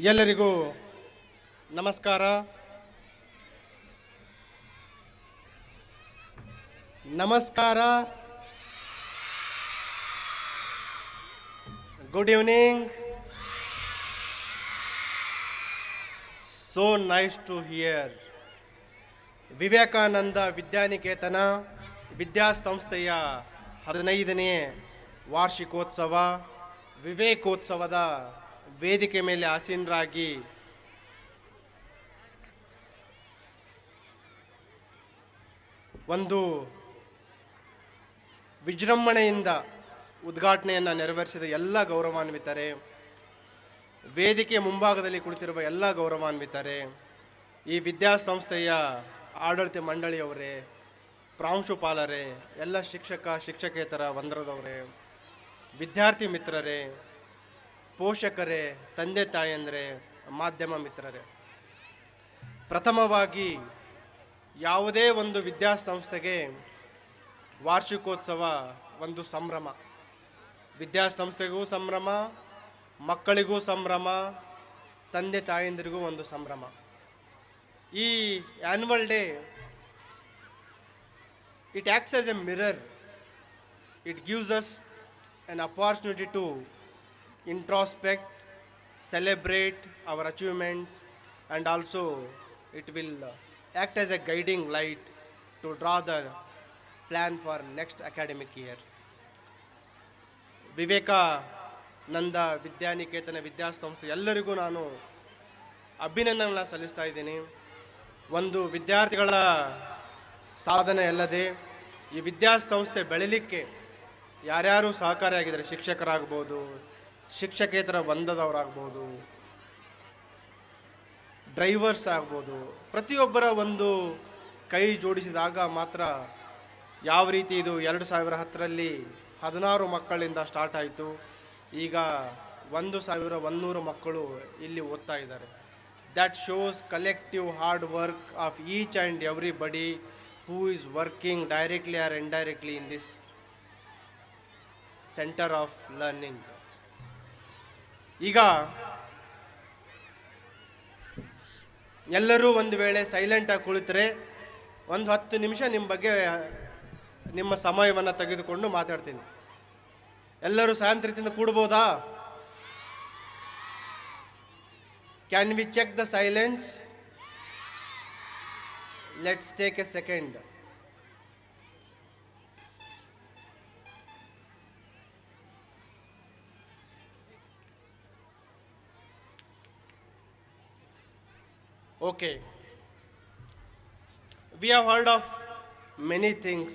ಎಲ್ಲರಿಗೂ ನಮಸ್ಕಾರ. ನಮಸ್ಕಾರ. Good evening. So nice to hear. Vivekananda Vidyaniketan ವಿದ್ಯಾಸಂಸ್ಥೆಯ 15ನೇ ವಾರ್ಷಿಕೋತ್ಸವ ವಿವೇಕೋತ್ಸವದ ವೇದಿಕೆ ಮೇಲೆ ಆಸೀನರಾಗಿ ಒಂದು ವಿಜೃಂಭಣೆಯಿಂದ ಉದ್ಘಾಟನೆಯನ್ನು ನೆರವೇರಿಸಿದ ಎಲ್ಲ ಗೌರವಾನ್ವಿತರೆ, ವೇದಿಕೆ ಮುಂಭಾಗದಲ್ಲಿ ಕುಳಿತಿರುವ ಎಲ್ಲ ಗೌರವಾನ್ವಿತರೆ, ಈ ವಿದ್ಯಾಸಂಸ್ಥೆಯ ಆಡಳಿತ ಮಂಡಳಿಯವರೇ, ಪ್ರಾಂಶುಪಾಲರೇ, ಎಲ್ಲ ಶಿಕ್ಷಕೇತರ ವಂದರದವರೇ, ವಿದ್ಯಾರ್ಥಿ ಮಿತ್ರರೇ, ಪೋಷಕರೇ, ತಂದೆ ತಾಯಂದರೆ, ಮಾಧ್ಯಮ ಮಿತ್ರರೇ, ಪ್ರಥಮವಾಗಿ ಯಾವುದೇ ಒಂದು ವಿದ್ಯಾಸಂಸ್ಥೆಗೆ ವಾರ್ಷಿಕೋತ್ಸವ ಒಂದು ಸಂಭ್ರಮ. ವಿದ್ಯಾಸಂಸ್ಥೆಗೂ ಸಂಭ್ರಮ, ಮಕ್ಕಳಿಗೂ ಸಂಭ್ರಮ, ತಂದೆ ತಾಯಂದಿರಿಗೂ ಒಂದು ಸಂಭ್ರಮ. ಈ annual day it acts as A mirror. It gives us an opportunity to introspect, celebrate our achievements, and also it will act as a guiding light to draw the plan for next academic year. Vivekananda Vidyaniketan ವಿದ್ಯಾಸಂಸ್ಥೆ ಎಲ್ಲರಿಗೂ ನಾನು ಅಭಿನಂದನೆಗಳನ್ನ ಸಲ್ಲಿಸ್ತಾ ಇದ್ದೀನಿ. ಒಂದು ವಿದ್ಯಾರ್ಥಿಗಳ ಸಾಧನೆ ಅಲ್ಲದೆ ಈ ವಿದ್ಯಾಸಂಸ್ಥೆ ಬೆಳೀಲಿಕ್ಕೆ ಯಾರ್ಯಾರು ಸಹಕಾರಿಯಾಗಿದ್ದಾರೆ, ಶಿಕ್ಷಕರಾಗ್ಬೋದು, ಶಿಕ್ಷಕೇತರ ವಂದದವರಾಗ್ಬೋದು, ಡ್ರೈವರ್ಸ್ ಆಗ್ಬೋದು, ಪ್ರತಿಯೊಬ್ಬರ ಒಂದು ಕೈ ಜೋಡಿಸಿದಾಗ ಮಾತ್ರ ಯಾವ ರೀತಿ ಇದು 2010ರಲ್ಲಿ 16 ಮಕ್ಕಳಿಂದ ಸ್ಟಾರ್ಟ್ ಆಯಿತು. ಈಗ 1100 ಮಕ್ಕಳು ಇಲ್ಲಿ ಓದ್ತಾ ಇದ್ದಾರೆ. That shows collective hard work of each and everybody who is working directly R indirectly in this centre of learning. ಈಗ ಎಲ್ಲರೂ ಒಂದು ವೇಳೆ ಸೈಲೆಂಟಾಗಿ ಕುಳಿತರೆ ಒಂದು 10 ನಿಮಿಷ ನಿಮ್ಮ ಬಗ್ಗೆ ನಿಮ್ಮ ಸಮಯವನ್ನು ತೆಗೆದುಕೊಂಡು ಮಾತಾಡ್ತೀನಿ. ಎಲ್ಲರೂ ಶಾಂತ ರೀತಿಯಿಂದ ಕೂಡ್ಬೋದಾ? Can we check the silence? Let's take a second. Okay, we have heard of many things.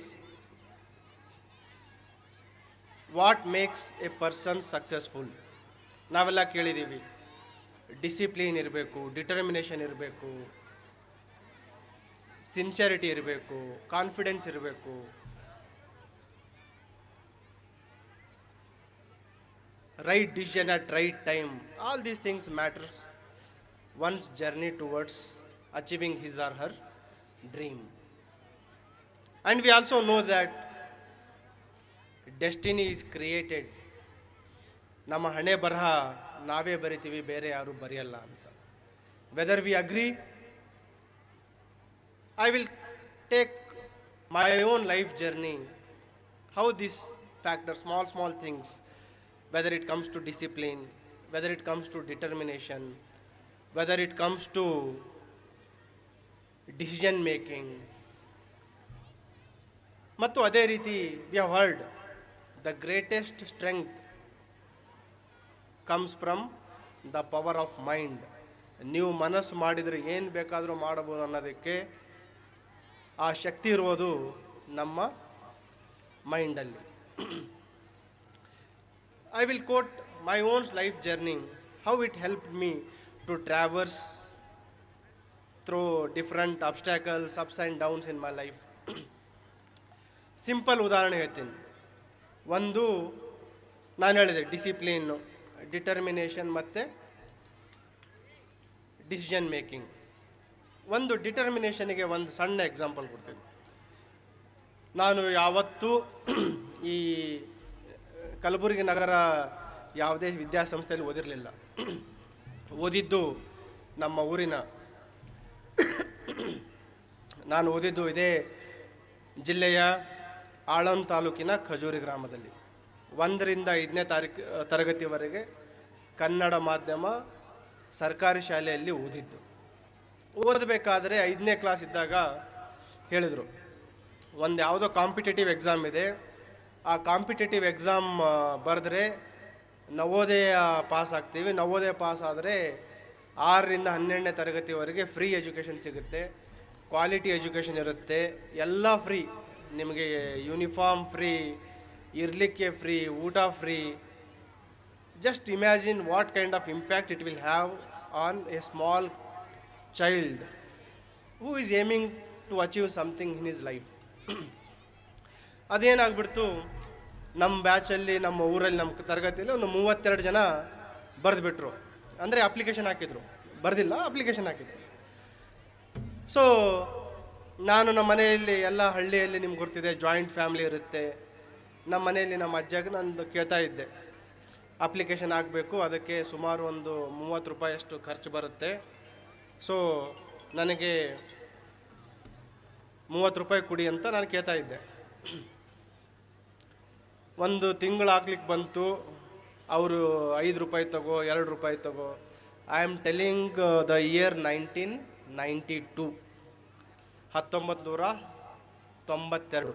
What makes a person successful? ನಾವೆಲ್ಲ ಕೇಳಿದ್ದೀವಿ. ಡಿಸಿಪ್ಲಿನ್ ಇರಬೇಕು, ಡಿಟರ್ಮಿನೇಷನ್ ಇರಬೇಕು, ಸಿನ್ಸಿಯರಿಟಿ ಇರಬೇಕು, ಕಾನ್ಫಿಡೆನ್ಸ್ ಇರಬೇಕು, right decision at right time. All these things matters one's journey towards achieving his or her dream. And we also know that destiny is created. ನಮ್ಮ ಹಣೆ ಬರಹ ನಾವೇ ಬರಿತೀವಿ, ಬೇರೆ ಯಾರು ಬರೆಯಲ್ಲ ಅಂತ. Whether we agree, I will take my own life journey, how these factors, small things, whether it comes to discipline, whether it comes to determination, whether it comes to decision making, ಮತ್ತು ಅದೇ ರೀತಿ we have heard the greatest strength comes from the power of mind. ನೀವು ಮನಸ್ಸು ಮಾಡಿದರೆ ಏನು ಬೇಕಾದರೂ ಮಾಡಬಹುದು ಅನ್ನೋದಕ್ಕೆ ಆ ಶಕ್ತಿ ಇರುವುದು ನಮ್ಮ ಮೈಂಡಲ್ಲಿ. I will quote my own life journey, how it helped me to traverse through different obstacles, ups and downs in my life. Simple ಉದಾಹರಣೆ ಹೇಳ್ತೀನಿ. ಒಂದು ನಾನು ಹೇಳಿದೆ ಡಿಸಿಪ್ಲಿನ್ನು, ಡಿಟರ್ಮಿನೇಷನ್ ಮತ್ತು ಡಿಸಿಷನ್ ಮೇಕಿಂಗ್. ಒಂದು ಡಿಟರ್ಮಿನೇಷನ್ಗೆ ಒಂದು ಸಣ್ಣ ಎಕ್ಸಾಂಪಲ್ ಕೊಡ್ತೀನಿ. ನಾನು ಯಾವತ್ತೂ ಈ ಕಲಬುರಗಿ ನಗರ ಯಾವುದೇ ವಿದ್ಯಾಸಂಸ್ಥೆಯಲ್ಲಿ ಓದಿರಲಿಲ್ಲ. ಓದಿದ್ದು ನಮ್ಮ ಊರಿನ, ನಾನು ಓದಿದ್ದು ಇದೇ ಜಿಲ್ಲೆಯ ಆಳಂದ್ ತಾಲೂಕಿನ ಖಜೂರಿ ಗ್ರಾಮದಲ್ಲಿ 1ರಿಂದ 5ನೇ ತರಗತಿವರೆಗೆ ಕನ್ನಡ ಮಾಧ್ಯಮ ಸರ್ಕಾರಿ ಶಾಲೆಯಲ್ಲಿ ಓದಿದ್ದು. ಓದಬೇಕಾದರೆ 5ನೇ ಕ್ಲಾಸ್ ಇದ್ದಾಗ ಹೇಳಿದರು, ಒಂದು ಯಾವುದೋ ಕಾಂಪಿಟೇಟಿವ್ ಎಕ್ಸಾಮ್ ಇದೆ, ಆ ಕಾಂಪಿಟೇಟಿವ್ ಎಕ್ಸಾಮ್ ಬರೆದ್ರೆ ನವೋದಯ ಪಾಸ್ ಆಗ್ತೀವಿ, ನವೋದಯ ಪಾಸ್ ಆದರೆ 6ರಿಂದ 12ನೇ ತರಗತಿವರೆಗೆ ಫ್ರೀ ಎಜುಕೇಷನ್ ಸಿಗುತ್ತೆ, ಕ್ವಾಲಿಟಿ ಎಜುಕೇಷನ್ ಇರುತ್ತೆ, ಎಲ್ಲ ಫ್ರೀ, ನಿಮಗೆ ಯೂನಿಫಾರ್ಮ್ ಫ್ರೀ, ಇರಲಿಕ್ಕೆ ಫ್ರೀ, ಊಟ free. Just imagine what kind of impact it will have on a small child who is aiming to achieve something in his life. ಅದೇನಾಗ್ಬಿಡ್ತು, ನಮ್ಮ ಬ್ಯಾಚಲ್ಲಿ, ನಮ್ಮ ಊರಲ್ಲಿ, ನಮ್ಮ ತರಗತಿಯಲ್ಲಿ ಒಂದು 32 ಜನ ಬರೆದುಬಿಟ್ರು. ಅಂದರೆ ಅಪ್ಲಿಕೇಶನ್ ಹಾಕಿದರು, ಬರೆದಿಲ್ಲ, ಅಪ್ಲಿಕೇಶನ್ ಹಾಕಿದ್ರು. ಸೊ ನಾನು ನಮ್ಮ ಮನೆಯಲ್ಲಿ, ಎಲ್ಲ ಹಳ್ಳಿಯಲ್ಲಿ ನಿಮ್ಗೆ ಗೊತ್ತಿದೆ, ಜಾಯಿಂಟ್ ಫ್ಯಾಮಿಲಿ ಇರುತ್ತೆ. ನಮ್ಮ ಮನೆಯಲ್ಲಿ ನಮ್ಮ ಅಜ್ಜಗೆ ನಂದು ಕೇಳ್ತಾ ಇದ್ದೆ, ಅಪ್ಲಿಕೇಶನ್ ಹಾಕಬೇಕು, ಅದಕ್ಕೆ ಸುಮಾರು ಒಂದು 30 ರೂಪಾಯಿಯಷ್ಟು ಖರ್ಚು ಬರುತ್ತೆ, ಸೊ ನನಗೆ 30 ರೂಪಾಯಿ ಕೊಡಿ ಅಂತ ನಾನು ಕೇಳ್ತಾ ಇದ್ದೆ. ಒಂದು ತಿಂಗಳು ಹಾಕ್ಲಿಕ್ಕೆ ಬಂತು, ಅವರು 5 ರೂಪಾಯಿ ತಗೋ, 2 ರೂಪಾಯಿ ತಗೋ. I am telling the year 1992, 1992.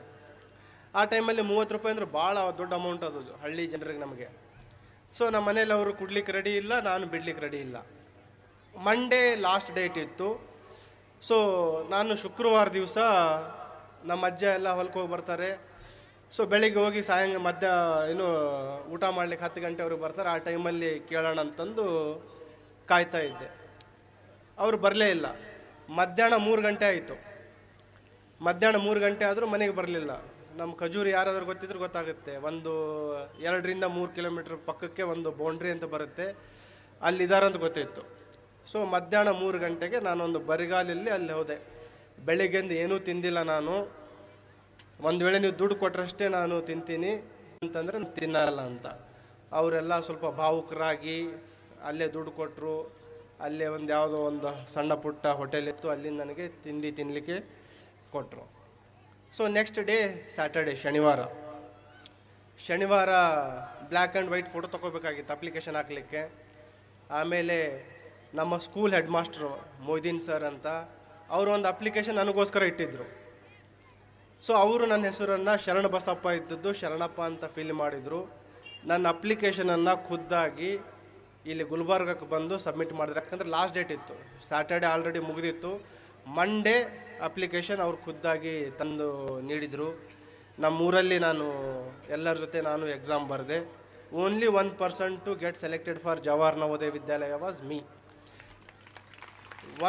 ಆ ಟೈಮಲ್ಲಿ 30 ರೂಪಾಯಿ ಅಂದರೆ ಭಾಳ ದೊಡ್ಡ ಅಮೌಂಟ್ ಅದು ಹಳ್ಳಿ ಜನರಿಗೆ, ನಮಗೆ. ಸೊ ನಮ್ಮ ಮನೇಲಿ ಅವರು ಕೊಡ್ಲಿಕ್ಕೆ ರೆಡಿ ಇಲ್ಲ, ನಾನು ಬಿಡ್ಲಿಕ್ಕೆ ರೆಡಿ ಇಲ್ಲ. ಮಂಡೇ ಲಾಸ್ಟ್ ಡೇಟ್ ಇತ್ತು. ಸೊ ನಾನು ಶುಕ್ರವಾರ ದಿವಸ, ನಮ್ಮ ಅಜ್ಜ ಎಲ್ಲ ಹೊಲಕ್ಕೆ ಹೋಗಿ ಬರ್ತಾರೆ. ಸೊ ಬೆಳಿಗ್ಗೆ ಹೋಗಿ ಏನು ಊಟ ಮಾಡ್ಲಿಕ್ಕೆ 10 ಗಂಟೆವರೆಗೆ ಬರ್ತಾರೆ. ಆ ಟೈಮಲ್ಲಿ ಕೇಳೋಣ ಅಂತಂದು ಕಾಯ್ತಾ ಇದ್ದೆ. ಅವರು ಬರಲೇ ಇಲ್ಲ. ಮಧ್ಯಾಹ್ನ 3 ಗಂಟೆ ಆಯಿತು. ಮಧ್ಯಾಹ್ನ 3 ಗಂಟೆ ಆದರೂ ಮನೆಗೆ ಬರಲಿಲ್ಲ. ನಮ್ಮ ಖಜೂರಿ ಯಾರಾದರೂ ಗೊತ್ತಿದ್ರು ಗೊತ್ತಾಗುತ್ತೆ, ಒಂದು 2ರಿಂದ 3 ಕಿಲೋಮೀಟ್ರ್ ಪಕ್ಕಕ್ಕೆ ಒಂದು ಬೌಂಡ್ರಿ ಅಂತ ಬರುತ್ತೆ, ಅಲ್ಲಿದ್ದಾರಂತ ಗೊತ್ತಿತ್ತು. ಸೊ ಮಧ್ಯಾಹ್ನ 3 ಗಂಟೆಗೆ ನಾನೊಂದು ಬರಿಗಾಲಲ್ಲಿ ಅಲ್ಲಿ ಹೋದೆ. ಬೆಳಿಗ್ಗೆಂದು ಏನೂ ತಿಂದಿಲ್ಲ ನಾನು. ಒಂದು ವೇಳೆ ನೀವು ದುಡ್ಡು ಕೊಟ್ಟರಷ್ಟೇ ನಾನು ತಿಂತೀನಿ ಅಂತಂದರೆ ತಿನ್ನಲ್ಲ ಅಂತ. ಅವರೆಲ್ಲ ಸ್ವಲ್ಪ ಭಾವುಕರಾಗಿ ಅಲ್ಲೇ ದುಡ್ಡು ಕೊಟ್ಟರು. ಅಲ್ಲೇ ಒಂದು ಯಾವುದೋ ಒಂದು ಸಣ್ಣ ಪುಟ್ಟ ಹೋಟೆಲ್ ಇತ್ತು, ಅಲ್ಲಿ ನನಗೆ ತಿಂಡಿ ತಿನ್ನಲಿಕ್ಕೆ ಕೊಟ್ಟರು. ಸೊ ನೆಕ್ಸ್ಟ್ ಡೇ ಸ್ಯಾಟರ್ಡೆ, ಶನಿವಾರ ಬ್ಲ್ಯಾಕ್ ಆ್ಯಂಡ್ ವೈಟ್ ಫೋಟೋ ತೊಗೋಬೇಕಾಗಿತ್ತು ಅಪ್ಲಿಕೇಶನ್ ಹಾಕಲಿಕ್ಕೆ. ಆಮೇಲೆ ನಮ್ಮ school head master Moideen sir ಅಂತ, ಅವರು ಒಂದು ಅಪ್ಲಿಕೇಶನ್ ನನಗೋಸ್ಕರ ಇಟ್ಟಿದ್ದರು. ಸೊ ಅವರು ನನ್ನ ಹೆಸರನ್ನು ಶರಣ ಬಸಪ್ಪ ಇದ್ದದ್ದು ಶರಣಪ್ಪ ಅಂತ ಫಿಲ್ ಮಾಡಿದರು. ನನ್ನ ಅಪ್ಲಿಕೇಶನನ್ನು ಖುದ್ದಾಗಿ ಇಲ್ಲಿ ಗುಲ್ಬರ್ಗಕ್ಕೆ ಬಂದು ಸಬ್ಮಿಟ್ ಮಾಡಿದ್ರು. ಯಾಕಂದರೆ ಲಾಸ್ಟ್ ಡೇಟ್ ಇತ್ತು, ಸ್ಯಾಟರ್ಡೆ ಆಲ್ರೆಡಿ ಮುಗಿದಿತ್ತು. ಮಂಡೇ ಅಪ್ಲಿಕೇಶನ್ ಅವ್ರು ಖುದ್ದಾಗಿ ತಂದು ನೀಡಿದರು. ನಮ್ಮೂರಲ್ಲಿ ನಾನು ಎಲ್ಲರ ಜೊತೆ ನಾನು ಎಕ್ಸಾಮ್ ಬರೆದೆ. Only 1% to get selected for Jawahar Navodaya Vidyalaya was me.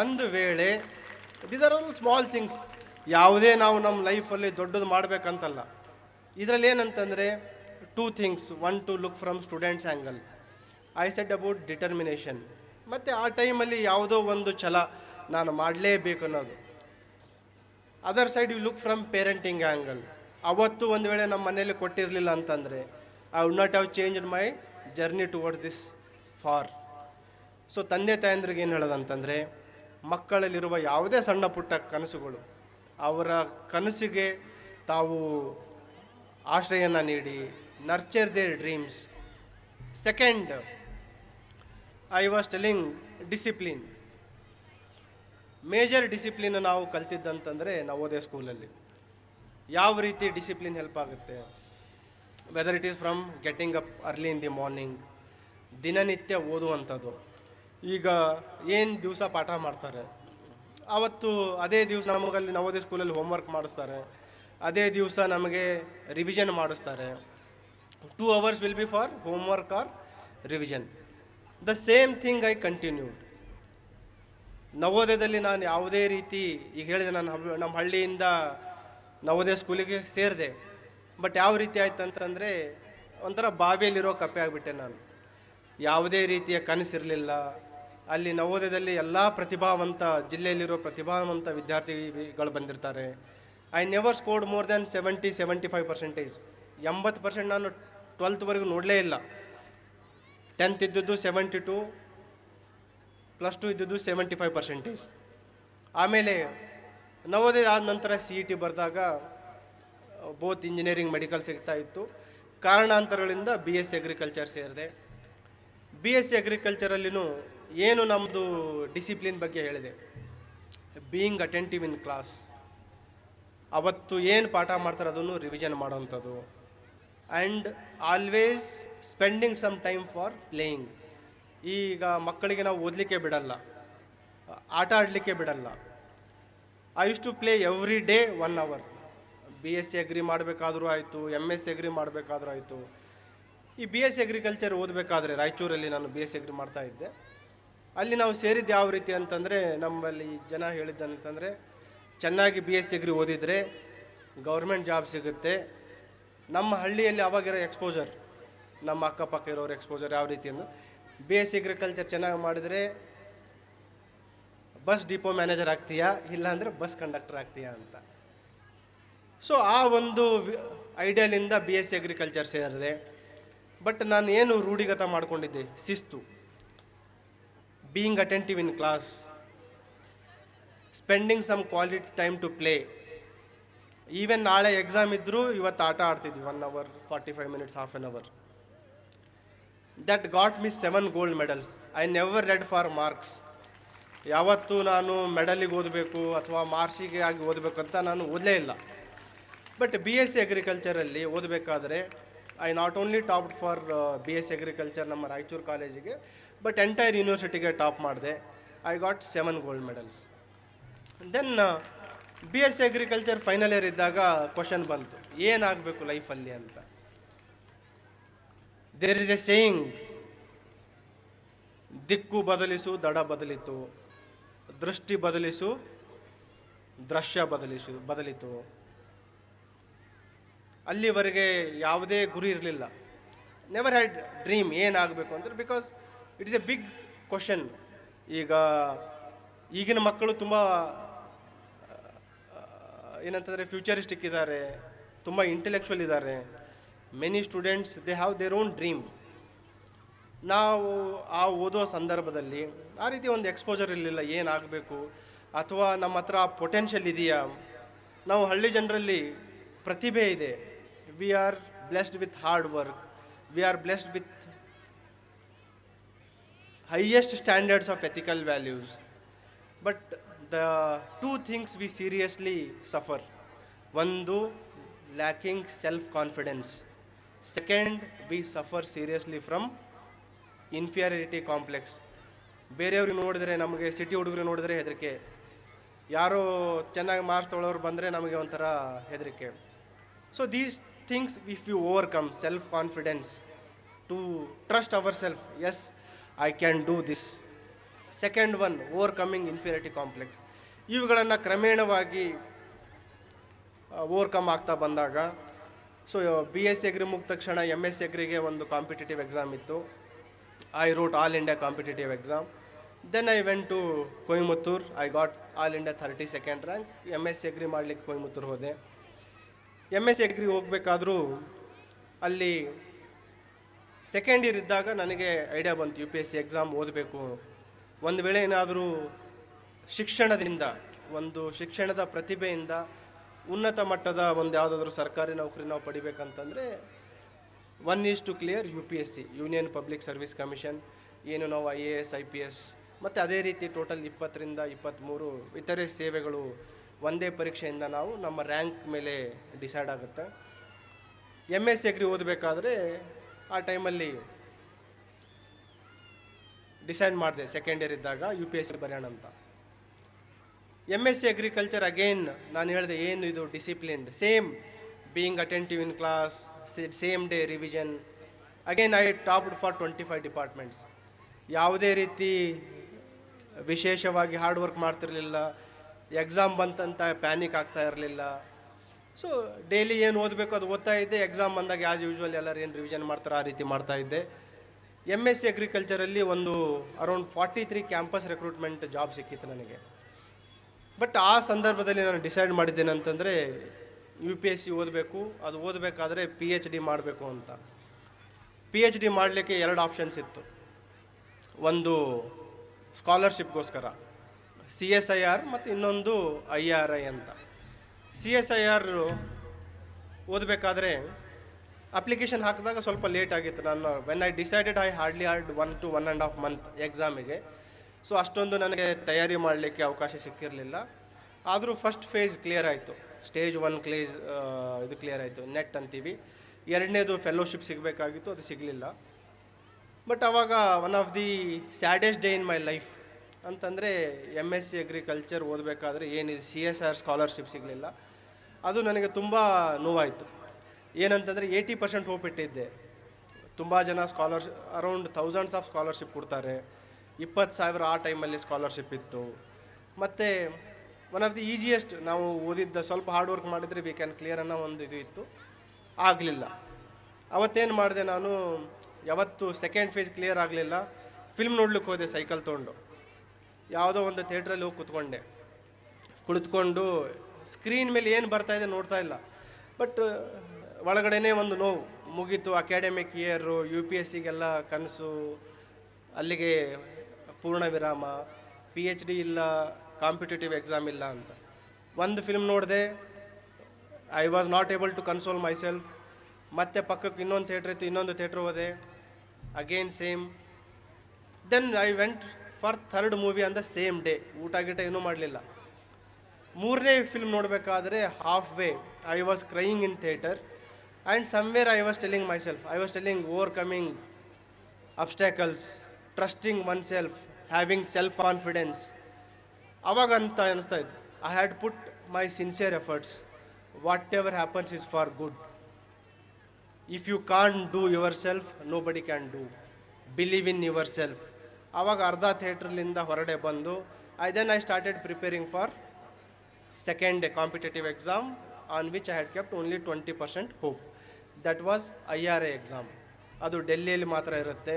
ಒಂದು ವೇಳೆ these are all small things. ಯಾವುದೇ ನಾವು ನಮ್ಮ ಲೈಫಲ್ಲಿ ದೊಡ್ಡದು ಮಾಡಬೇಕಂತಲ್ಲ. ಇದರಲ್ಲಿ ಏನಂತಂದರೆ 2 things. 1 to look from students angle. I said about determination. ಮತ್ತು ಆ ಟೈಮಲ್ಲಿ ಯಾವುದೋ ಒಂದು ಛಲ, ನಾನು ಮಾಡಲೇಬೇಕು ಅನ್ನೋದು. Other side you look from parenting angle. ಅವತ್ತು ಒಂದು ವೇಳೆ ನಮ್ಮ ಮನೇಲಿ ಕೊಟ್ಟಿರಲಿಲ್ಲ ಅಂತಂದರೆ I would not have changed my journey towards this for. So ತಂದೆ ತಾಯಂದ್ರಿಗೆ ಏನು ಹೇಳೋದಂತಂದರೆ, ಮಕ್ಕಳಲ್ಲಿರುವ ಯಾವುದೇ ಸಣ್ಣ ಪುಟ್ಟ ಕನಸುಗಳು, ಅವರ ಕನಸಿಗೆ ತಾವು ಆಶ್ರಯನ ನೀಡಿ, nurture their dreams. Second, I was telling discipline. Major discipline ನಾವು ಕಲ್ತಿದ್ದಂತಂದರೆ ನವೋದಯ ಸ್ಕೂಲಲ್ಲಿ. ಯಾವ ರೀತಿ ಡಿಸಿಪ್ಲಿನ್ ಹೆಲ್ಪ್ ಆಗುತ್ತೆ, whether it is from getting up early in the morning, ದಿನನಿತ್ಯ ಓದುವಂಥದ್ದು. ಈಗ ಏನು ದಿವಸ ಪಾಠ ಮಾಡ್ತಾರೆ, ಆವತ್ತು ಅದೇ ದಿವಸ ನಮಗಲ್ಲಿ ನವೋದಯ ಸ್ಕೂಲಲ್ಲಿ ಹೋಮ್ವರ್ಕ್ ಮಾಡಿಸ್ತಾರೆ, ಅದೇ ದಿವಸ ನಮಗೆ ರಿವಿಷನ್ ಮಾಡಿಸ್ತಾರೆ. 2 hours will be for homework or revision. The same thing I continued. ನವೋದಯದಲ್ಲಿ ನಾನು ಯಾವುದೇ ರೀತಿ, ಈಗ ಹೇಳಿದೆ, ನಾನು ನಮ್ಮ ಹಳ್ಳಿಯಿಂದ ನವೋದಯ ಸ್ಕೂಲಿಗೆ ಸೇರಿದೆ. ಬಟ್ ಯಾವ ರೀತಿ ಆಯ್ತು ಅಂತಂದರೆ, ಒಂಥರ ಬಾವಿಯಲ್ಲಿರೋ ಕಪ್ಪೆ ಆಗಿಬಿಟ್ಟೆ ನಾನು. ಯಾವುದೇ ರೀತಿಯ ಕನಸಿರಲಿಲ್ಲ. ಅಲ್ಲಿ ನವೋದಯದಲ್ಲಿ ಎಲ್ಲ ಪ್ರತಿಭಾವಂತ, ಜಿಲ್ಲೆಯಲ್ಲಿರೋ ಪ್ರತಿಭಾವಂತ ವಿದ್ಯಾರ್ಥಿಗಳು ಬಂದಿರ್ತಾರೆ. I never scored more than 70-75%. 80% ನಾನು 12th ವರೆಗೂ ನೋಡಲೇ ಇಲ್ಲ. 10th ಇದ್ದದ್ದು 72, +2 ಇದ್ದಿದ್ದು 75%. ಆಮೇಲೆ ನವೋದಯ ಆದ ನಂತರ CET ಬರೆದಾಗ ಬೋತ್ ಇಂಜಿನಿಯರಿಂಗ್ ಮೆಡಿಕಲ್ ಸಿಗ್ತಾ ಇತ್ತು. ಕಾರಣಾಂತರಗಳಿಂದ BSc ಅಗ್ರಿಕಲ್ಚರ್ ಸೇರಿದೆ. BSc ಅಗ್ರಿಕಲ್ಚರಲ್ಲಿನೂ ಏನು ನಮ್ಮದು ಡಿಸಿಪ್ಲಿನ್ ಬಗ್ಗೆ ಹೇಳಿದೆ, ಬೀಯಿಂಗ್ ಅಟೆಂಟಿವ್ ಇನ್ ಕ್ಲಾಸ್, ಅವತ್ತು ಏನು ಪಾಠ ಮಾಡ್ತಾರೆ ಅದನ್ನು ರಿವಿಷನ್ ಮಾಡೋವಂಥದ್ದು, and always spending some time for playing. ಈಗ ಮಕ್ಕಳಿಗೆ ನಾವು ಓದಲಿಕ್ಕೆ ಬಿಡಲ್ಲ, ಆಟ ಆಡಲಿಕ್ಕೆ ಬಿಡಲ್ಲ. I use to play every day 1 hour. BSc agri ಮಾಡಬೇಕಾದ್ರೂ ಆಯಿತು, MSc ಅಗ್ರಿ ಮಾಡಬೇಕಾದ್ರೂ ಆಯಿತು. ಈ BSc ಅಗ್ರಿಕಲ್ಚರ್ ಓದಬೇಕಾದ್ರೆ ರಾಯಚೂರಲ್ಲಿ ನಾನು BSc ಅಗ್ರಿ ಮಾಡ್ತಾ ಇದ್ದೆ. ಅಲ್ಲಿ ನಾವು ಸೇರಿದ್ದು ಯಾವ ರೀತಿ ಅಂತಂದರೆ, ನಮ್ಮಲ್ಲಿ ಜನ ಹೇಳಿದ್ದನಂತಂದರೆ, ಚೆನ್ನಾಗಿ BSc ಅಗ್ರಿ ಓದಿದರೆ ಗೌರ್ಮೆಂಟ್ ಜಾಬ್ ಸಿಗುತ್ತೆ. ನಮ್ಮ ಹಳ್ಳಿಯಲ್ಲಿ ಅವಾಗಿರೋ ಎಕ್ಸ್ಪೋಜರ್, ನಮ್ಮ ಅಕ್ಕಪಕ್ಕ ಇರೋರು ಎಕ್ಸ್ಪೋಜರ್ ಯಾವ ರೀತಿ ಅಂದರೆ, BSc ಅಗ್ರಿಕಲ್ಚರ್ ಚೆನ್ನಾಗಿ ಮಾಡಿದರೆ ಬಸ್ ಡಿಪೋ ಮ್ಯಾನೇಜರ್ ಆಗ್ತೀಯಾ, ಇಲ್ಲಾಂದರೆ ಬಸ್ ಕಂಡಕ್ಟರ್ ಆಗ್ತೀಯಾ ಅಂತ. ಸೊ ಆ ಒಂದು ಐಡಿಯಾಲಿಂದ BSc ಅಗ್ರಿಕಲ್ಚರ್ ಸೇರಿದೆ. ಬಟ್ ನಾನು ಏನು ರೂಢಿಗತ ಮಾಡ್ಕೊಂಡಿದ್ದೆ, ಶಿಸ್ತು, being attentive in class, spending some quality time to play. Even ನಾಳೆ ಎಕ್ಸಾಮ್ ಇದ್ದರೂ ಇವತ್ತು ಆಟ ಆಡ್ತಿದ್ವಿ 1 hour 45 minutes, half an hour. That got me 7 gold medals. I never red for marks. ಯಾವತ್ತೂ ನಾನು ಮೆಡಲಿಗೆ ಓದಬೇಕು ಅಥವಾ ಮಾರ್ಕ್ಸಿಗೆ ಆಗಿ ಓದಬೇಕು ಅಂತ ನಾನು ಓದಲೇ ಇಲ್ಲ. ಬಟ್ BSc ಅಗ್ರಿಕಲ್ಚರಲ್ಲಿ ಓದಬೇಕಾದ್ರೆ I not only topped for BSc agriculture ನಮ್ಮ ರಾಯಚೂರು ಕಾಲೇಜಿಗೆ, ಬಟ್ ಎಂಟೈರ್ ಯೂನಿವರ್ಸಿಟಿಗೆ ಟಾಪ್ ಮಾಡಿದೆ. I got 7 gold medals. Then BSc agriculture final year ಇದ್ದಾಗ ಕ್ವಶನ್ ಬಂತು, ಏನಾಗಬೇಕು ಲೈಫಲ್ಲಿ ಅಂತ. ದೇರ್ ಇಸ್ ಎ ಸೇಯಿಂಗ್, ದಿಕ್ಕು ಬದಲಿಸು ದಡ ಬದಲಿತು, ದೃಷ್ಟಿ ಬದಲಿಸು ದೃಶ್ಯ ಬದಲಿತು. ಅಲ್ಲಿವರೆಗೆ ಯಾವುದೇ ಗುರಿ ಇರಲಿಲ್ಲ. ನೆವರ್ ಹ್ಯಾಡ್ ಡ್ರೀಮ್ ಏನಾಗಬೇಕು ಅಂದರೆ, because it is a big question. ಈಗಿನ ಮಕ್ಕಳು ತುಂಬ ಏನಂತಂದರೆ ಫ್ಯೂಚರಿಸ್ಟಿಕ್ ಇದ್ದಾರೆ, ತುಂಬ ಇಂಟೆಲೆಕ್ಚುವಲ್ ಇದ್ದಾರೆ. Many students they have their own dream. ನಾವು ಆ ಓದೋ ಸಂದರ್ಭದಲ್ಲಿ ಆ ರೀತಿ ಒಂದು ಎಕ್ಸ್ಪೋಜರ್ ಇರಲಿಲ್ಲ, ಏನಾಗಬೇಕು ಅಥವಾ ನಮ್ಮ ಹತ್ರ ಆ ಪೊಟೆನ್ಷಿಯಲ್ ಇದೆಯಾ. ನಾವು ಹಳ್ಳಿ ಜನರಲ್ಲಿ ಪ್ರತಿಭೆ ಇದೆ. We are blessed with hard work, we are blessed with highest standards of ethical values. But the two things we seriously suffer, ಒಂದು lacking self-confidence, second we suffer seriously from inferiority complex. ಬೇರೆಯವ್ರಿಗೆ ನೋಡಿದ್ರೆ, ನಮಗೆ city ಹುಡುಗರು ನೋಡಿದ್ರೆ ಹೆದರಿಕೆ, ಯಾರೋ ಚೆನ್ನಾಗಿ marks ತೊಗೊಳ್ಳೋರು ಬಂದರೆ ನಮಗೆ ಒಂಥರ ಹೆದರಿಕೆ. So these things if you overcome self confidence, to trust our self, yes I can do this. Second one, overcoming inferiority complex. ಇವುಗಳನ್ನು ಕ್ರಮೇಣವಾಗಿ ಓವರ್ಕಮ್ ಆಗ್ತಾ ಬಂದಾಗ, ಸೊ BSc ಅಗ್ರಿ ಮುಗಿದ ತಕ್ಷಣ MSc ಅಗ್ರಿಗೆ ಒಂದು ಕಾಂಪಿಟೇಟಿವ್ ಎಕ್ಸಾಮ್ ಇತ್ತು. I wrote all India competitive exam. Then I went to Coimbatore. I got all India 32nd rank. MSc agri ಮಾಡಲಿಕ್ಕೆ ಕೊಯಮತ್ತೂರು ಹೋದೆ. MSc ಅಗ್ರಿ ಹೋಗಬೇಕಾದ್ರೂ ಅಲ್ಲಿ ಸೆಕೆಂಡ್ ಇಯರ್ ಇದ್ದಾಗ ನನಗೆ ಐಡಿಯಾ ಬಂತು, UPSC ಎಕ್ಸಾಮ್ ಓದಬೇಕು. ಒಂದು ವೇಳೆ ಏನಾದರೂ ಶಿಕ್ಷಣದಿಂದ, ಒಂದು ಶಿಕ್ಷಣದ ಪ್ರತಿಭೆಯಿಂದ ಉನ್ನತ ಮಟ್ಟದ ಒಂದು ಯಾವುದಾದ್ರೂ ಸರ್ಕಾರಿ ನೌಕರಿ ನಾವು ಪಡಿಬೇಕಂತಂದರೆ, one is to clear UPSC, union public service commission, ಏನು ನಾವು IAS IPS ಮತ್ತು ಅದೇ ರೀತಿ ಟೋಟಲ್ 20ರಿಂದ 23 ಇತರೆ ಸೇವೆಗಳು ಒಂದೇ ಪರೀಕ್ಷೆಯಿಂದ ನಾವು ನಮ್ಮ ರ್ಯಾಂಕ್ ಮೇಲೆ ಡಿಸೈಡ್ ಆಗುತ್ತೆ. MSc ಅಗ್ರಿ ಓದಬೇಕಾದ್ರೆ ಆ ಟೈಮಲ್ಲಿ ಡಿಸೈಡ್ ಮಾಡಿದೆ ಸೆಕೆಂಡ್ ಇಯರ್ ಇದ್ದಾಗ UPSC ಬರೆಯೋಣ ಅಂತ. MSc ಅಗ್ರಿಕಲ್ಚರ್ ಅಗೇನ್ ನಾನು ಹೇಳಿದೆ, ಏನು ಇದು disciplined, same being attentive in class, same day revision. Again I topped for 25 departments. ಯಾವುದೇ ರೀತಿ ವಿಶೇಷವಾಗಿ ಹಾರ್ಡ್ ವರ್ಕ್ ಮಾಡ್ತಿರಲಿಲ್ಲ. ಎಕ್ಸಾಮ್ ಬಂತಂತ ಪ್ಯಾನಿಕ್ ಆಗ್ತಾ ಇರಲಿಲ್ಲ. ಸೊ ಡೈಲಿ ಏನು ಓದಬೇಕು ಅದು ಓದ್ತಾ ಇದ್ದೆ. ಎಕ್ಸಾಮ್ ಬಂದಾಗ ಆ್ಯಸ್ ಯೂಶ್ವಲ್ ಎಲ್ಲರೂ ಏನು ರಿವಿಷನ್ ಮಾಡ್ತಾರೆ ಆ ರೀತಿ ಮಾಡ್ತಾ ಇದ್ದೆ. MSc ಅಗ್ರಿಕಲ್ಚರಲ್ಲಿ ಒಂದು ಅರೌಂಡ್ 43 ಕ್ಯಾಂಪಸ್ ರೆಕ್ರೂಟ್ಮೆಂಟ್ ಜಾಬ್ ಸಿಕ್ಕಿತ್ತು ನನಗೆ. ಬಟ್ ಆ ಸಂದರ್ಭದಲ್ಲಿ ನಾನು ಡಿಸೈಡ್ ಮಾಡಿದ್ದೇನೆಂತಂದರೆ, UPSC ಓದಬೇಕು, ಅದು ಓದಬೇಕಾದ್ರೆ PhD ಮಾಡಬೇಕು ಅಂತ. PhD ಮಾಡಲಿಕ್ಕೆ 2 ಆಪ್ಷನ್ಸ್ ಇತ್ತು. ಒಂದು ಸ್ಕಾಲರ್ಶಿಪ್ಗೋಸ್ಕರ CSIR ಮತ್ತು ಇನ್ನೊಂದು IRI ಅಂತ. CSIR ಓದಬೇಕಾದ್ರೆ ಅಪ್ಲಿಕೇಶನ್ ಹಾಕಿದಾಗ ಸ್ವಲ್ಪ ಲೇಟ್ ಆಗಿತ್ತು. ನಾನು when I decided I hardly hard 1 to 1.5 month ಎಕ್ಸಾಮಿಗೆ. ಸೊ ಅಷ್ಟೊಂದು ನನಗೆ ತಯಾರಿ ಮಾಡಲಿಕ್ಕೆ ಅವಕಾಶ ಸಿಕ್ಕಿರಲಿಲ್ಲ. ಆದರೂ ಫಸ್ಟ್ ಫೇಸ್ ಕ್ಲಿಯರ್ ಆಯಿತು, ಸ್ಟೇಜ್ 1 ಇದು ಕ್ಲಿಯರ್ ಆಯಿತು, ನೆಟ್ ಅಂತೀವಿ. ಎರಡನೇದು ಫೆಲೋಶಿಪ್ ಸಿಗಬೇಕಾಗಿತ್ತು, ಅದು ಸಿಗಲಿಲ್ಲ. ಬಟ್ ಆವಾಗ one of the saddest day in my life ಅಂತಂದರೆ MSc ಅಗ್ರಿಕಲ್ಚರ್ ಓದಬೇಕಾದ್ರೆ ಏನಿದೆ CSIR ಸ್ಕಾಲರ್ಶಿಪ್ ಸಿಗಲಿಲ್ಲ. ಅದು ನನಗೆ ತುಂಬ ನೋವಾಯಿತು. ಏನಂತಂದರೆ 80% ಹೋಪ್ ಇಟ್ಟಿದ್ದೆ. ತುಂಬ ಜನ ಅರೌಂಡ್ ಥೌಸಂಡ್ಸ್ ಆಫ್ ಸ್ಕಾಲರ್ಶಿಪ್ ಕೊಡ್ತಾರೆ. 20,000 ಆ ಟೈಮಲ್ಲಿ ಸ್ಕಾಲರ್ಶಿಪ್ ಇತ್ತು. ಮತ್ತು ಒನ್ ಆಫ್ ದಿ ಈಸಿಯೆಸ್ಟ್, ನಾವು ಓದಿದ್ದ ಸ್ವಲ್ಪ ಹಾರ್ಡ್ ವರ್ಕ್ ಮಾಡಿದರೆ ವಿ ಕ್ಯಾನ್ ಕ್ಲಿಯರ್ ಅನ್ನೋ ಒಂದು ಇದು ಇತ್ತು, ಆಗಲಿಲ್ಲ. ಅವತ್ತೇನು ಮಾಡಿದೆ ನಾನು, ಯಾವತ್ತು ಸೆಕೆಂಡ್ ಫೇಸ್ ಕ್ಲಿಯರ್ ಆಗಲಿಲ್ಲ, ಫಿಲ್ಮ್ ನೋಡ್ಲಿಕ್ಕೆ ಹೋದೆ ಸೈಕಲ್ ತೊಗೊಂಡು. ಯಾವುದೋ ಒಂದು ಥಿಯೇಟ್ರಲ್ಲಿ ಹೋಗಿ ಕುಳಿತುಕೊಂಡು ಸ್ಕ್ರೀನ್ ಮೇಲೆ ಏನು ಬರ್ತಾಯಿದೆ ನೋಡ್ತಾ ಇಲ್ಲ. ಬಟ್ ಒಳಗಡೆನೇ ಒಂದು ನೋವು, ಮುಗೀತು ಅಕಾಡೆಮಿಕ್ ಇಯರು, UPSCಗೆಲ್ಲ ಕನಸು, ಅಲ್ಲಿಗೆ ಪೂರ್ಣ ವಿರಾಮ, PhD ಇಲ್ಲ, ಕಾಂಪಿಟೇಟಿವ್ ಎಕ್ಸಾಮ್ ಇಲ್ಲ ಅಂತ. ಒಂದು ಫಿಲ್ಮ್ ನೋಡಿದೆ, I was not able to console myself. ಮತ್ತೆ ಪಕ್ಕಕ್ಕೆ ಇನ್ನೊಂದು ಥಿಯೇಟ್ರ್ ಇತ್ತು, ಇನ್ನೊಂದು ಥಿಯೇಟ್ರ್ ಹೋದೆ, again same. Then I went for third movie on the same day. ಊಟ ಗೀಟ ಏನೂ ಮಾಡಲಿಲ್ಲ. ಮೂರನೇ ಫಿಲ್ಮ್ ನೋಡಬೇಕಾದ್ರೆ halfway I was crying in theatre and somewhere I was telling myself overcoming obstacles, trusting oneself, having self confidence. ಅವಾಗ ಅಂತ ಅನಿಸ್ತಾ ಇತ್ತು, I had put my sincere efforts, what ever happens is for good. If you can't do yourself, nobody can do. Believe in yourself. ಆವಾಗ ಅರ್ಧ ಥಿಯೇಟ್ರಲ್ಲಿಂದ ಹೊರಡೆ ಬಂದು I started preparing for second competitive exam on which I had kept only 20% hope. That was IRI exam. ಅದು ಡೆಲ್ಲಿಯಲ್ಲಿ ಮಾತ್ರ ಇರುತ್ತೆ.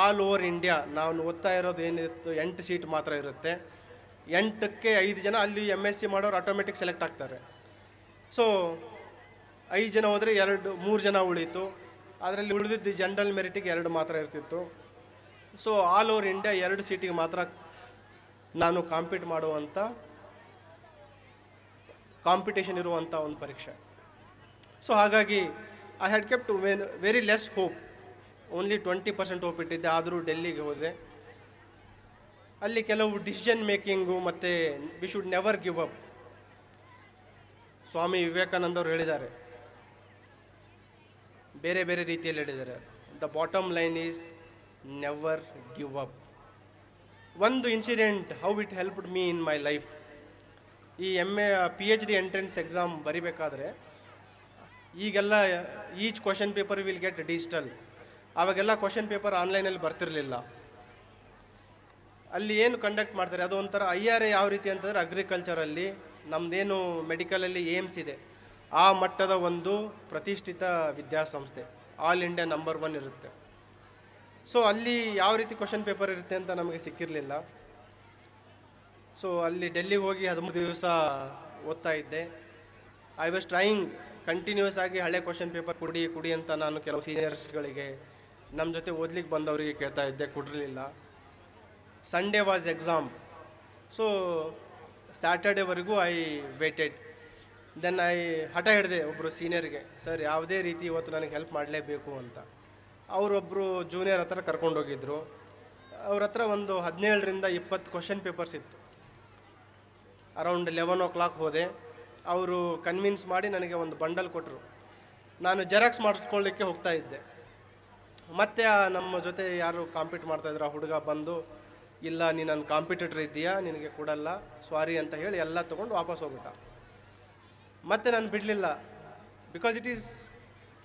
All over India ನಾನು ಓದ್ತಾ ಇರೋದು ಏನಿತ್ತು 8 ಸೀಟ್ ಮಾತ್ರ ಇರುತ್ತೆ. 8ಕ್ಕೆ 5 ಜನ ಅಲ್ಲಿ MSc ಮಾಡೋರು ಆಟೋಮೆಟಿಕ್ ಸೆಲೆಕ್ಟ್ ಆಗ್ತಾರೆ. ಸೊ 5 ಜನ ಹೋದರೆ 3 ಜನ ಉಳೀತು. ಅದರಲ್ಲಿ ಉಳಿದಿದ್ದು ಜನರಲ್ ಮೆರಿಟಿಗೆ 2 ಮಾತ್ರ ಇರ್ತಿತ್ತು. ಸೊ ಆಲ್ ಓವರ್ ಇಂಡಿಯಾ 2 ಸೀಟಿಗೆ ಮಾತ್ರ ನಾನು ಮಾಡುವಂಥ ಕಾಂಪಿಟೇಷನ್ ಇರುವಂಥ ಒಂದು ಪರೀಕ್ಷೆ. ಸೊ ಹಾಗಾಗಿ I had kept very less hope, only 20% hope ಇಟ್ಟಿದ್ದೆ. ಆದರೂ ಡೆಲ್ಲಿಗೆ ಹೋದೆ. ಅಲ್ಲಿ ಕೆಲವು ಡಿಸಿಷನ್ ಮೇಕಿಂಗು ಮತ್ತು we should never give up. Swami ವಿವೇಕಾನಂದವ್ರು ಹೇಳಿದ್ದಾರೆ, ಬೇರೆ ಬೇರೆ ರೀತಿಯಲ್ಲಿ ಹೇಳಿದ್ದಾರೆ. The bottom line is never give up. ಒಂದು incident how it helped me in my life. ಈ PhD ಎಂಟ್ರೆನ್ಸ್ ಎಕ್ಸಾಮ್ ಬರಿಬೇಕಾದ್ರೆ ಈಗೆಲ್ಲ each question paper will get digital. ಆವಾಗೆಲ್ಲ ಕ್ವಶನ್ ಪೇಪರ್ ಆನ್ಲೈನಲ್ಲಿ ಬರ್ತಿರಲಿಲ್ಲ. ಅಲ್ಲಿ ಏನು ಕಂಡಕ್ಟ್ ಮಾಡ್ತಾರೆ, ಅದು ಒಂಥರ IRI ಯಾವ ರೀತಿ ಅಂತಂದರೆ ಅಗ್ರಿಕಲ್ಚರಲ್ಲಿ ನಮ್ಮದೇನು ಮೆಡಿಕಲಲ್ಲಿ ಏಮ್ಸ್ ಇದೆ ಆ ಮಟ್ಟದ ಒಂದು ಪ್ರತಿಷ್ಠಿತ ವಿದ್ಯಾಸಂಸ್ಥೆ, ಆಲ್ ಇಂಡಿಯಾ ನಂಬರ್ 1 ಇರುತ್ತೆ. ಸೊ ಅಲ್ಲಿ ಯಾವ ರೀತಿ ಕ್ವಶನ್ ಪೇಪರ್ ಇರುತ್ತೆ ಅಂತ ನಮಗೆ ಸಿಕ್ಕಿರಲಿಲ್ಲ. ಸೊ ಅಲ್ಲಿ ಡೆಲ್ಲಿಗೆ ಹೋಗಿ 13 ದಿವಸ ಓದ್ತಾ ಇದ್ದೆ. ಐ ವಾಸ್ ಟ್ರೈಯಿಂಗ್ ಕಂಟಿನ್ಯೂಸ್ ಆಗಿ ಹಳೆ ಕ್ವಶನ್ ಪೇಪರ್ ಕುಡಿ ಅಂತ ನಾನು ಕೆಲವು ಸೀನಿಯರ್ಸ್ಗಳಿಗೆ, ನಮ್ಮ ಜೊತೆ ಓದ್ಲಿಕ್ಕೆ ಬಂದವರಿಗೆ ಕೇಳ್ತಾ ಇದ್ದೆ, ಕೊಡಿರಲಿಲ್ಲ. Sunday was exam. ಸೊ ಸ್ಯಾಟರ್ಡೇವರೆಗೂ ಐ ವೇಟೆಡ್. ದೆನ್ ಹಠ ಹಿಡಿದೆ ಒಬ್ಬರು ಸೀನಿಯರ್ಗೆ, ಸರ್ ಯಾವುದೇ ರೀತಿ ಇವತ್ತು ನನಗೆ ಹೆಲ್ಪ್ ಮಾಡಲೇಬೇಕು ಅಂತ. ಅವರೊಬ್ಬರು ಜೂನಿಯರ್ ಹತ್ರ ಕರ್ಕೊಂಡೋಗಿದ್ರು. ಅವ್ರ ಹತ್ರ ಒಂದು 17ರಿಂದ 20 ಕ್ವಶನ್ ಪೇಪರ್ಸ್ ಇತ್ತು. ಅರೌಂಡ್ 11 o'clock ಹೋದೆ. ಅವರು ಕನ್ವಿನ್ಸ್ ಮಾಡಿ ನನಗೆ ಒಂದು ಬಂಡಲ್ ಕೊಟ್ಟರು. ನಾನು ಜೆರಾಕ್ಸ್ ಮಾಡಿಸ್ಕೊಳ್ಳಿಕ್ಕೆ ಹೋಗ್ತಾ ಇದ್ದೆ. ಮತ್ತು ನಮ್ಮ ಜೊತೆ ಯಾರು ಕಾಂಪೀಟ್ ಮಾಡ್ತಾಯಿದ್ರು ಆ ಹುಡುಗ ಬಂದು, ಇಲ್ಲ ನೀನು ನನ್ನ ಕಾಂಪಿಟೇಟರ್ ಇದ್ದೀಯಾ, ನಿನಗೆ ಕೊಡಲ್ಲ, ಸಾರಿ ಅಂತ ಹೇಳಿ ಎಲ್ಲ ತೊಗೊಂಡು ವಾಪಸ್ ಹೋಗ್ಬಿಟ್ಟ. ಮತ್ತು ನಾನು ಬಿಡಲಿಲ್ಲ. Because it is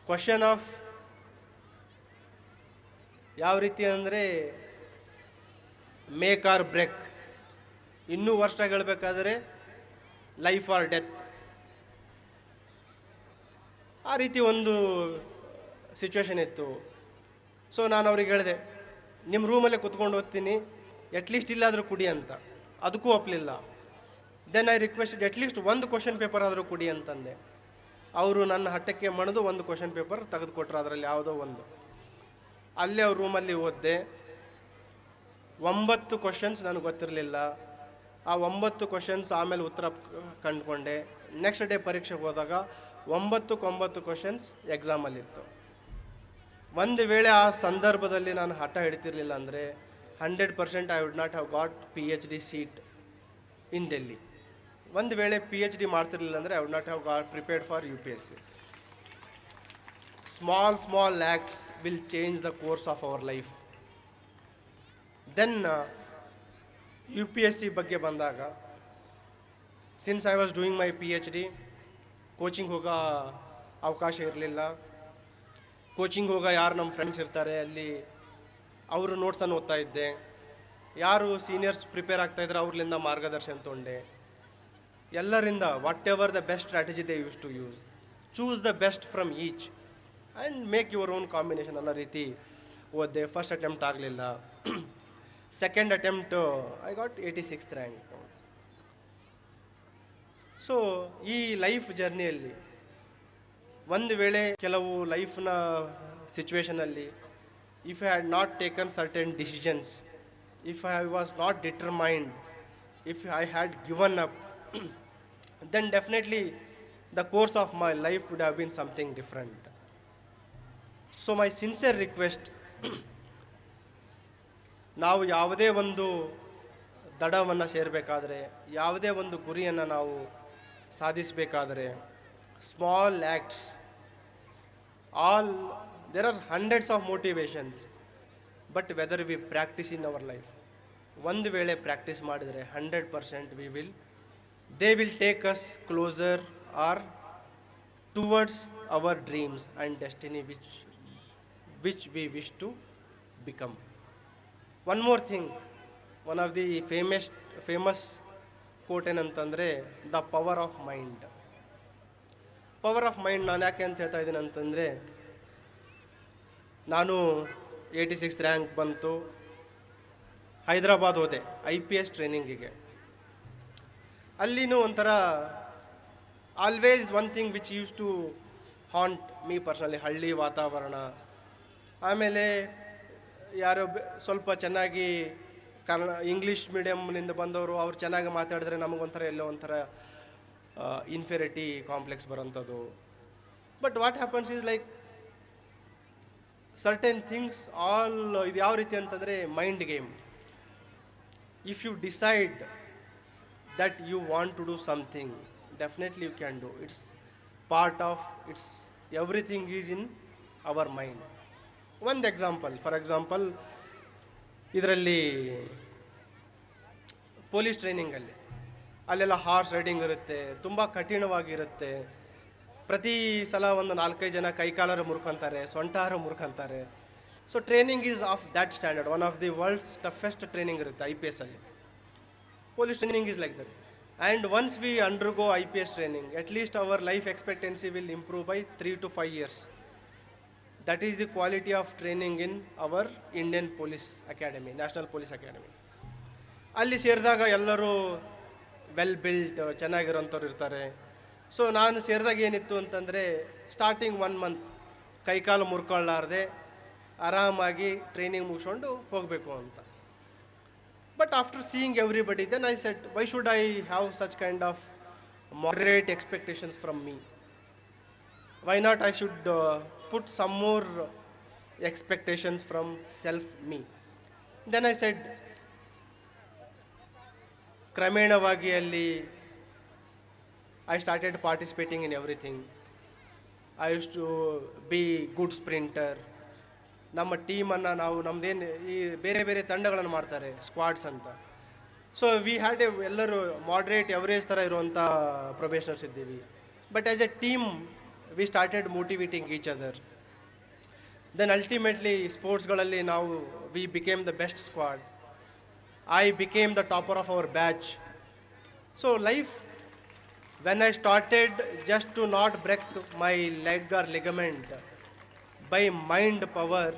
question of ಯಾವ ರೀತಿ ಅಂದರೆ ಮೇಕ್ ಆರ್ ಬ್ರೇಕ್. ಇನ್ನೂ ವರ್ಷ ಹೇಳಬೇಕಾದ್ರೆ ಲೈಫ್ ಆರ್ ಡೆತ್, ಆ ರೀತಿ ಒಂದು ಸಿಚುವೇಶನ್ ಇತ್ತು. ಸೊ ನಾನು ಅವ್ರಿಗೆ ಹೇಳಿದೆ, ನಿಮ್ಮ ರೂಮಲ್ಲೇ ಕುತ್ಕೊಂಡು ಓದ್ತೀನಿ, ಅಟ್ಲೀಸ್ಟ್ ಇಲ್ಲಾದರೂ ಕುಡಿ ಅಂತ. ಅದಕ್ಕೂ ಒಪ್ಪಲಿಲ್ಲ. ದೆನ್ ಐ ರಿಕ್ವೆಸ್ಟೆಡ್ ಅಟ್ಲೀಸ್ಟ್ ಒಂದು ಕ್ವಶನ್ ಪೇಪರ್ ಆದರೂ ಕುಡಿ ಅಂತಂದೆ. ಅವರು ನನ್ನ ಹಟ್ಟಕ್ಕೆ ಮಣಿದು ಒಂದು ಕ್ವಶನ್ ಪೇಪರ್ ತೆಗೆದುಕೊಟ್ರು, ಅದರಲ್ಲಿ ಯಾವುದೋ ಒಂದು. ಅಲ್ಲೇ ಅವ್ರ ರೂಮಲ್ಲಿ ಓದಿದೆ. 9 ಕ್ವಶನ್ಸ್ ನನಗೆ ಗೊತ್ತಿರಲಿಲ್ಲ. ಆ 9 ಕ್ವಶನ್ಸ್ ಆಮೇಲೆ ಉತ್ತರ ಕಂಡುಕೊಂಡೆ. ನೆಕ್ಸ್ಟ್ ಡೇ ಪರೀಕ್ಷೆಗೆ ಹೋದಾಗ 9 ಕ್ವಶನ್ಸ್ ಎಕ್ಸಾಮಲ್ಲಿತ್ತು. ಒಂದು ವೇಳೆ ಆ ಸಂದರ್ಭದಲ್ಲಿ ನಾನು ಹಠ ಹಿಡಿತಿರ್ಲಿಲ್ಲ ಅಂದರೆ 100% I would not have got PhD seat in Delhi. ಒಂದು ವೇಳೆ PhD ಮಾಡ್ತಿರ್ಲಿಲ್ಲ ಅಂದರೆ I would not have got prepared for UPSC. Small acts will change the course of our life. Then UPSC ಬಗ್ಗೆ ಬಂದಾಗ, since I was doing my PhD, coaching ಹೋಗೋ ಅವಕಾಶ ಇರಲಿಲ್ಲ. Coaching ಹೋಗೋ ಯಾರು ನಮ್ಮ ಫ್ರೆಂಡ್ಸ್ ಇರ್ತಾರೆ ಅಲ್ಲಿ ಅವರು ನೋಟ್ಸನ್ನು ಓದ್ತಾ ಇದ್ದೆ. ಯಾರು ಸೀನಿಯರ್ಸ್ ಪ್ರಿಪೇರ್ ಆಗ್ತಾಯಿದ್ರೆ ಅವ್ರಲಿಂದ ಮಾರ್ಗದರ್ಶನ ತೊಗೊಂಡೆ. ಎಲ್ಲರಿಂದ whatever the best strategy they use to use, choose the best from each and make your own combination ಅನ್ನೋ ರೀತಿ ಓದಿದೆ. ಫಸ್ಟ್ ಅಟೆಂಪ್ಟ್ ಆಗಲಿಲ್ಲ. Second attempt I got 86th rank. So ಈ ಲೈಫ್ ಜರ್ನಿಯಲ್ಲಿ ಒಂದು ವೇಳೆ ಕೆಲವು ಲೈಫ್ನ ಸಿಚುವೇಷನಲ್ಲಿ if I had not taken certain decisions, if I was not determined, if I had given up, then definitely the course of my life would have been something different. So my sincere request, ನಾವು ಯಾವುದೇ ಒಂದು ದಡವನ್ನು ಸೇರಬೇಕಾದ್ರೆ, ಯಾವುದೇ ಒಂದು ಗುರಿಯನ್ನು ನಾವು ಸಾಧಿಸಬೇಕಾದರೆ, small acts, all there are hundreds of motivations, but whether we practice in our life, ಒಂದು ವೇಳೆ ಪ್ರಾಕ್ಟೀಸ್ ಮಾಡಿದರೆ 100% they will take us closer or towards our dreams and destiny which we wish to become. One more thing, one of the famous quote ಏನಂತಂದರೆ the power of mind. Power of mind ನಾನು ಯಾಕೆ ಅಂತ ಹೇಳ್ತಾ ಇದ್ದೀನಿ ಅಂತಂದರೆ, ನಾನು 86th rank ಬಂತು, ಹೈದರಾಬಾದ್ ಹೋದೆ IPS ಟ್ರೈನಿಂಗಿಗೆ. ಅಲ್ಲಿನೂ ಒಂಥರ always one thing which used to haunt me personally, ಹಳ್ಳಿ ವಾತಾವರಣ. ಆಮೇಲೆ ಯಾರೋ ಸ್ವಲ್ಪ ಚೆನ್ನಾಗಿ ಇಂಗ್ಲೀಷ್ ಮೀಡಿಯಮ್ನಿಂದ ಬಂದವರು, ಅವ್ರು ಚೆನ್ನಾಗಿ ಮಾತಾಡಿದ್ರೆ ನಮಗೊಂಥರ ಎಲ್ಲೋ ಒಂಥರ ಇನ್ಫೆರಿಟಿ ಕಾಂಪ್ಲೆಕ್ಸ್ ಬರೋಂಥದ್ದು. But what happens is like certain things all, ಇದು ಯಾವ ರೀತಿ ಅಂತಂದರೆ mind game. If you decide that you want to do something, definitely you can do. It's part of, it's everything is in our mind. One example, for example, ಇದರಲ್ಲಿ police ಟ್ರೈನಿಂಗಲ್ಲಿ ಅಲ್ಲೆಲ್ಲ horse riding ಇರುತ್ತೆ, ತುಂಬ ಕಠಿಣವಾಗಿರುತ್ತೆ. ಪ್ರತಿ ಸಲ ಒಂದು 4-5 ಜನ ಕೈಕಾಲರು ಮುರ್ಕೊಂತಾರೆ, ಸೊಂಟಾರು ಮುರ್ಕೊಂತಾರೆ. So training is of that standard. One of the world's toughest training ಇರುತ್ತೆ IPS ಅಲ್ಲಿ. Police training is like that. And once we undergo IPS training, at least our life expectancy will improve by 3 to 5 years. That is the quality of training in our Indian Police Academy, National Police Academy. ಅಲ್ಲಿ ಸೇರಿದಾಗ ಎಲ್ಲರೂ well built, ಚೆನ್ನಾಗಿರೋಂಥವ್ರು ಇರ್ತಾರೆ. So ನಾನು ಸೇರಿದಾಗ ಏನಿತ್ತು ಅಂತಂದರೆ, starting 1 month ಕೈಕಾಲು ಮುರ್ಕೊಳ್ಳಾರ್ದೆ ಆರಾಮಾಗಿ ಟ್ರೈನಿಂಗ್ ಮುಗಿಸ್ಕೊಂಡು ಹೋಗಬೇಕು ಅಂತ. But after seeing everybody, then I said, why should I have such kind of moderate expectations from me? Why not I should put some more expectations from me? Then I said, ಕ್ರಮೇಣವಾಗಿ ಅಲ್ಲಿ I started participating in everything. I used to be good sprinter. ನಮ್ಮ ಟೀಮನ್ನು ನಾವು ನಮ್ಮದೇನು ಈ ಬೇರೆ ಬೇರೆ ತಂಡಗಳನ್ನು ಮಾಡ್ತಾರೆ, squads ಅಂತ. ಸೊ ವಿ ಹ್ಯಾಡ್ ಎಲ್ಲರೂ ಮಾಡ್ರೇಟ್ ಎವರೇಜ್ ಥರ ಇರುವಂಥ ಪ್ರೊಬೇಷನರ್ಸ್ ಇದ್ದೀವಿ. But as a team we started motivating each other. Then ultimately ಸ್ಪೋರ್ಟ್ಸ್ಗಳಲ್ಲಿ ನಾವು we became the best squad. I became the topper of our batch. So life when I started just to not break my leg or ligament by mind power,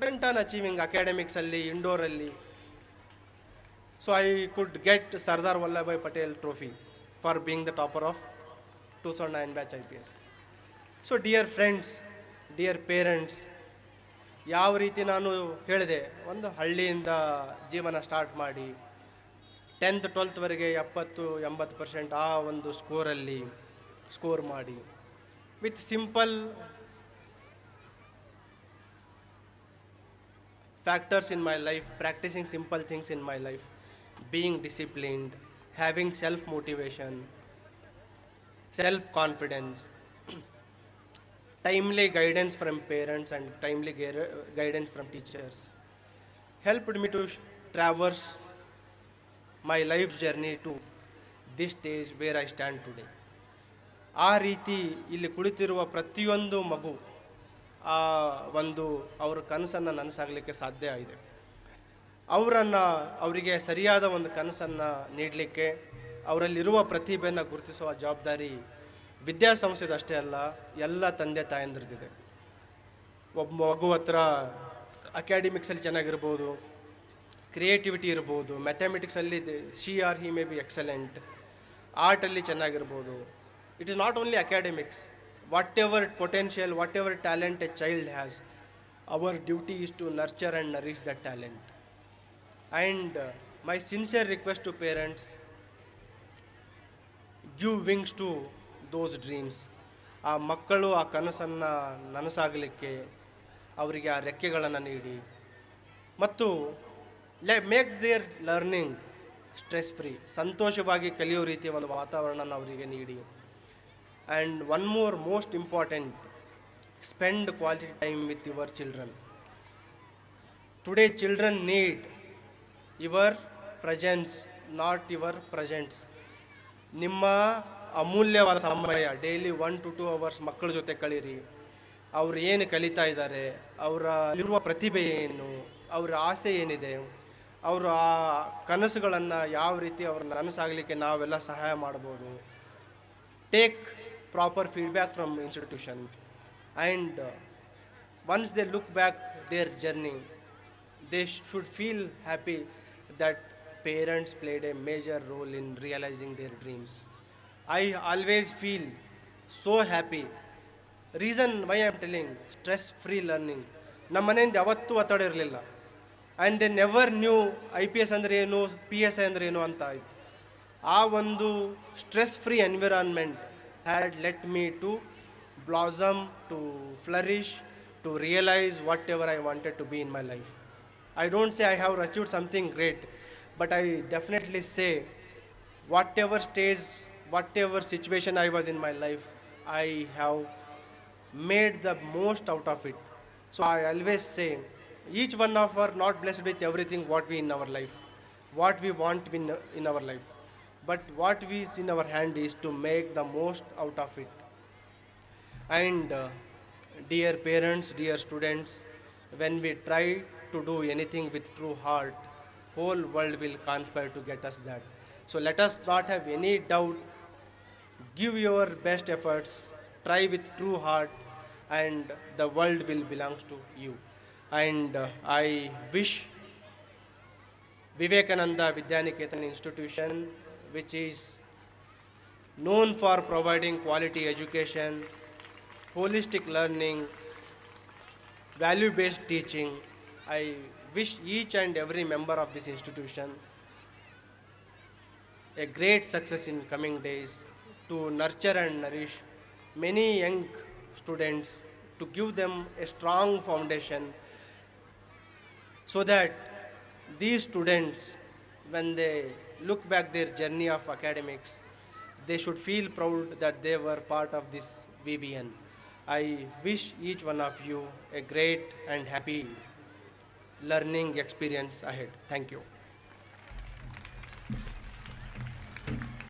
went on achieving academics alli, indoor alli. So I could get Sardar Vallabhbhai Patel trophy for being the topper of 2009 batch IPS. So dear friends, dear parents, ಯಾವ ರೀತಿ ನಾನು ಹೇಳಿದೆ, ಒಂದು ಹಳ್ಳಿಯಿಂದ ಜೀವನ start ಮಾಡಿ 10th 12th ಎಪ್ಪತ್ತು 80% ಆ ಒಂದು ಸ್ಕೋರಲ್ಲಿ ಸ್ಕೋರ್ ಮಾಡಿ with simple factors in my life, practicing simple things in my life, being disciplined, having self motivation, self confidence, timely guidance from parents and timely guidance from teachers helped me to traverse my life journey to this stage where I stand today. ಆ ರೀತಿ ಇಲ್ಲಿ ಕುಳಿತಿರುವ ಪ್ರತಿಯೊಂದು ಮಗು ಆ ಒಂದು ಅವರ ಕನಸನ್ನು ನನಸಾಗಲಿಕ್ಕೆ ಸಾಧ್ಯ ಇದೆ. ಅವರಿಗೆ ಸರಿಯಾದ ಒಂದು ಕನಸನ್ನು ನೀಡಲಿಕ್ಕೆ ಅವರಲ್ಲಿರುವ ಪ್ರತಿಭೆಯನ್ನು ಗುರುತಿಸುವ ಜವಾಬ್ದಾರಿ ವಿದ್ಯಾಸಂಸ್ಥೆದು ಅಷ್ಟೇ ಅಲ್ಲ, ಎಲ್ಲ ತಂದೆ ತಾಯಂದ್ರದ್ದಿದೆ. ಒಬ್ಬ ಮಗು ಹತ್ರ ಅಕಾಡೆಮಿಕ್ಸಲ್ಲಿ ಚೆನ್ನಾಗಿರ್ಬೋದು, ಕ್ರಿಯೇಟಿವಿಟಿ ಇರ್ಬೋದು, ಮ್ಯಾಥಮೆಟಿಕ್ಸಲ್ಲಿ she or he may be excellent, ಆರ್ಟಲ್ಲಿ ಚೆನ್ನಾಗಿರ್ಬೋದು. It is not only academics. Whatever potential, whatever talent a child has, our duty is to nurture and nourish that talent. And my sincere request to parents, give wings to those dreams. ಆ ಮಕ್ಕಳು ಆ ಕನಸನ್ನು ನನಸಾಗಲಿಕ್ಕೆ ಅವರಿಗೆ ಆ ರೆಕ್ಕೆಗಳನ್ನು ನೀಡಿ ಮತ್ತು make their learning stress free, ಸಂತೋಷವಾಗಿ ಕಲಿಯೋ ರೀತಿಯ ಒಂದು ವಾತಾವರಣನ ಅವರಿಗೆ ನೀಡಿ. And one more most important, spend quality time with your children. Today children need your presence, not your presents. ನಿಮ್ಮ ಅಮೂಲ್ಯವಾದ ಸಮಯ ಡೈಲಿ 1 to 2 hours ಮಕ್ಕಳ ಜೊತೆ ಕಳೀರಿ. ಅವರು ಏನು ಕಲಿತಾ ಇದ್ದಾರೆ, ಅವರಲ್ಲಿರುವ ಪ್ರತಿಭೆ ಏನು, ಅವರ ಆಸೆ ಏನಿದೆ, ಅವರ ಆ ಕನಸುಗಳನ್ನು ಯಾವ ರೀತಿ ಅವ್ರನ್ನ ನನಸಾಗಲಿಕ್ಕೆ ನಾವೆಲ್ಲ ಸಹಾಯ ಮಾಡ್ಬೋದು. Take proper feedback from institution, and once they look back their journey, they should feel happy that parents played a major role in realizing their dreams. I always feel so happy. Reason why I am telling stress free learning, ನಮ್ಮ ಮನೆಯಿಂದ ಯಾವತ್ತೂ ಒತ್ತಡ ಇರಲಿಲ್ಲ, and they never knew IPS ಅಂದರೆ ಏನು, PSI ಅಂದರೆ ಏನು ಅಂತ ಆಯಿತು. ಆ ಒಂದು stress free environment had led me to blossom, to flourish, to realize whatever I wanted to be in my life. I don't say I have achieved something great, but I definitely say whatever stage, whatever situation I was in my life, I have made the most out of it. So I always say, each one of us not blessed with everything what we in our life, what we want in our life. But what is in our hand is to make the most out of it. And dear parents, dear students, when we try to do anything with true heart, whole world will conspire to get us that. So let us not have any doubt. Give your best efforts, try with true heart, and the world will belongs to you. And I wish Vivekananda Vidyaniketan Institution, which is known for providing quality education, holistic learning, value-based teaching. I wish each and every member of this institution a great success in coming days, to nurture and nourish many young students, to give them a strong foundation so that these students, when they look back their journey of academics, they should feel proud that they were part of this VVN. I wish each one of you a great and happy learning experience ahead. Thank you.